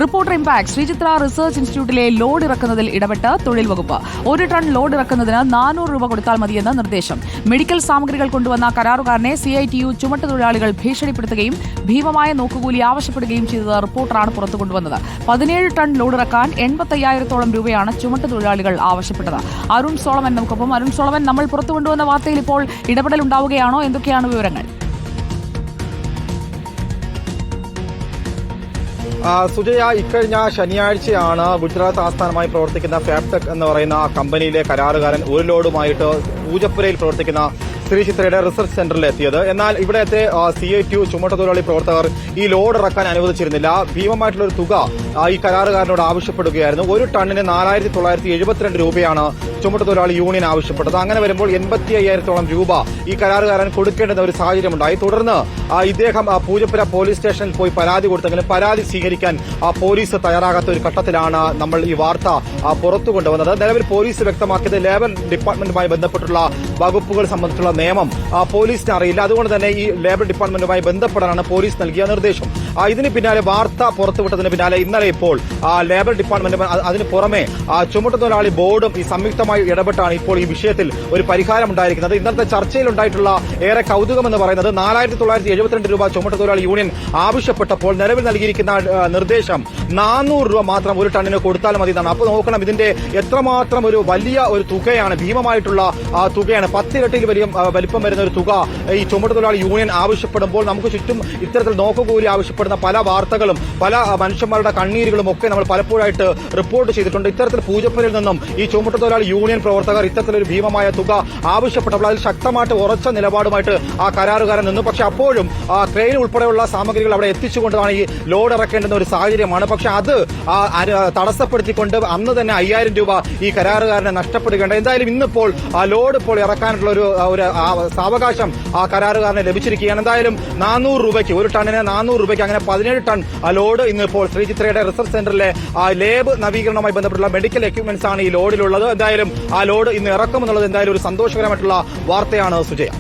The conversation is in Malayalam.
റിപ്പോർട്ടർ ഇംപാക്ട് ശ്രീചിത്ര റിസർച്ച് ഇൻസ്റ്റിറ്റ്യൂട്ടിലെ ലോഡ് ഇറക്കുന്നതിൽ ഇടപെട്ട് തൊഴിൽ വകുപ്പ് 1 ടൺ ലോഡ് ഇറക്കുന്നതിന് 400 രൂപ കൊടുത്താൽ മതിയെന്ന് നിർദ്ദേശം. മെഡിക്കൽ സാമഗ്രികൾ കൊണ്ടുവന്ന കരാറുകാരനെ CITU ചുമട്ടുതൊഴിലാളികൾ ഭീഷണിപ്പെടുത്തുകയും ഭീമമായ നോക്കുകൂലി ആവശ്യപ്പെടുകയും ചെയ്തത് റിപ്പോർട്ടറാണ് പുറത്തു കൊണ്ടുവന്നത്. 17 ടൺ ലോഡ് ഇറക്കാൻ 85,000-ഓളം രൂപയാണ് ചുമട്ടുതൊഴിലാളികൾ ആവശ്യപ്പെട്ടത്. അരുൺ സോളമൻ നമുക്കൊപ്പം. അരുൺ സോളമൻ, നമ്മൾ പുറത്തു കൊണ്ടുവന്ന വാർത്തയിൽ ഇപ്പോൾ ഇടപെടൽ ഉണ്ടാവുകയാണോ? എന്തൊക്കെയാണ് വിവരങ്ങൾ? സുജയ, ഇക്കഴിഞ്ഞ ശനിയാഴ്ചയാണ് ഗുജറാത്ത് ആസ്ഥാനമായി പ്രവർത്തിക്കുന്ന ഫാബ്ടെക് എന്ന് പറയുന്ന കമ്പനിയിലെ കരാറുകാരൻ ഒരു ലോഡുമായിട്ട് പൂജപ്പുരയിൽ പ്രവർത്തിക്കുന്ന ശ്രീചിത്രയുടെ റിസർച്ച് സെന്ററിൽ എത്തിയത്. എന്നാൽ ഇവിടത്തെ CITU ചുമട്ടുതൊഴിലാളി പ്രവർത്തകർ ഈ ലോഡ് ഇറക്കാൻ അനുവദിച്ചിരുന്നില്ല. ഭീമമായിട്ടുള്ള ഒരു തുക ഈ കരാറുകാരനോട് ആവശ്യപ്പെടുകയായിരുന്നു. ഒരു ടണ്ണിന് 4,972 രൂപയാണ് ചുമട്ടുതൊഴിലാളി യൂണിയൻ ആവശ്യപ്പെട്ടത്. അങ്ങനെ വരുമ്പോൾ 85,000-ഓളം രൂപ ഈ കരാറുകാരൻ കൊടുക്കേണ്ടുന്ന ഒരു സാഹചര്യമുണ്ടായി. തുടർന്ന് ഇദ്ദേഹം പൂജപ്പുര പോലീസ് സ്റ്റേഷനിൽ പോയി പരാതി കൊടുത്തെങ്കിലും പരാതി സ്വീകരിക്കാൻ പോലീസ് തയ്യാറാകാത്ത ഒരു ഘട്ടത്തിലാണ് നമ്മൾ ഈ വാർത്ത പുറത്തു കൊണ്ടുവന്നത്. നിലവിൽ പോലീസ് വ്യക്തമാക്കിയത് ലേബർ ഡിപ്പാർട്ട്മെന്റുമായി ബന്ധപ്പെട്ടുള്ള വകുപ്പുകൾ സംബന്ധിച്ചുള്ള നിയമം പോലീസിന് അറിയില്ല. അതുകൊണ്ട് തന്നെ ഈ ലേബർ ഡിപ്പാർട്ട്മെന്റുമായി ബന്ധപ്പെടാനാണ് പോലീസ് നൽകിയ നിർദ്ദേശം. ഇതിന് പിന്നാലെ വാർത്ത പുറത്തുവിട്ടതിന് പിന്നാലെ ഇന്നലെ ഇപ്പോൾ ലേബർ ഡിപ്പാർട്ട്മെന്റും അതിന് പുറമെ ചുമട്ടുതൊഴിലാളി ബോർഡും ഈ സംയുക്തമായി ഇടപെട്ടാണ് ഇപ്പോൾ ഈ വിഷയത്തിൽ ഒരു പരിഹാരം ഉണ്ടായിരിക്കുന്നത്. ഇന്നത്തെ ചർച്ചയിൽ ഉണ്ടായിട്ടുള്ള ഏറെ കൌതുകമെന്ന് പറയുന്നത് 4,972 രൂപ ചുമട്ടുതൊഴിലാളി യൂണിയൻ ആവശ്യപ്പെട്ടപ്പോൾ നിലവിൽ നൽകിയിരിക്കുന്ന നിർദ്ദേശം 400 രൂപ മാത്രം ഒരു ടണ്ണിന് കൊടുത്താൽ മതി എന്നാണ്. അപ്പോൾ നോക്കണം, ഇതിന്റെ എത്രമാത്രം ഒരു വലിയ ഒരു തുകയാണ്, ഭീമമായിട്ടുള്ള തുകയാണ്. 10 ഇരട്ടിയിൽ വലിപ്പം വരുന്ന ഒരു തുക ഈ ചുമട്ടുതൊഴിലാളി യൂണിയൻ ആവശ്യപ്പെടുമ്പോൾ നമുക്ക് ചുറ്റും ഇത്തരത്തിൽ നോക്കുകൂലി ആവശ്യപ്പെടുന്ന പല വാർത്തകളും പല മനുഷ്യന്മാരുടെ കണ്ണീരുകളും ഒക്കെ നമ്മൾ പലപ്പോഴായിട്ട് റിപ്പോർട്ട് ചെയ്തിട്ടുണ്ട്. ഇത്തരത്തിൽ പൂജപ്പുരയിൽ നിന്നും ഈ ചുമട്ടുതൊഴിലാളി യൂണിയൻ പ്രവർത്തകർ ഇത്തരത്തിലൊരു ഭീമമായ തുക ആവശ്യപ്പെട്ടപ്പോൾ അതിൽ ശക്തമായിട്ട് ഉറച്ച നിലപാടുമായിട്ട് ആ കരാറുകാരൻ നിന്നു. പക്ഷെ അപ്പോഴും ക്രെയിൻ ഉൾപ്പെടെയുള്ള സാമഗ്രികൾ അവിടെ എത്തിച്ചുകൊണ്ടാണ് ഈ ലോഡ് ഇറക്കേണ്ടുന്ന ഒരു സാഹചര്യമാണ്. പക്ഷെ അത് തടസ്സപ്പെടുത്തിക്കൊണ്ട് അന്ന് തന്നെ 5,000 രൂപ ഈ കരാറുകാരനെ നഷ്ടപ്പെടുകയുണ്ട്. എന്തായാലും ഇന്നിപ്പോൾ ലോഡ് ഇപ്പോൾ ഇറക്കാനുള്ള ഒരു സാവകാശം ആ കരാറുകാരനെ ലഭിച്ചിരിക്കുകയാണ്. എന്തായാലും 400 രൂപയ്ക്ക്, ഒരു ടണ്ണിന് 400 രൂപയ്ക്ക് അങ്ങനെ 17 ടൺ ലോഡ് ഇന്നിപ്പോൾ ശ്രീചിത്രയുടെ റിസർച്ച് സെന്ററിലെ ലേബ് നവീകരണവുമായി ബന്ധപ്പെട്ടുള്ള മെഡിക്കൽ എക്യുപ്മെന്റ്സ് ആണ് ഈ ലോഡിലുള്ളത്. എന്തായാലും ആ ലോഡ് ഇന്ന് ഇറക്കുമെന്നുള്ളത് എന്തായാലും ഒരു സന്തോഷകരമായിട്ടുള്ള വാർത്തയാണ് സുജയ.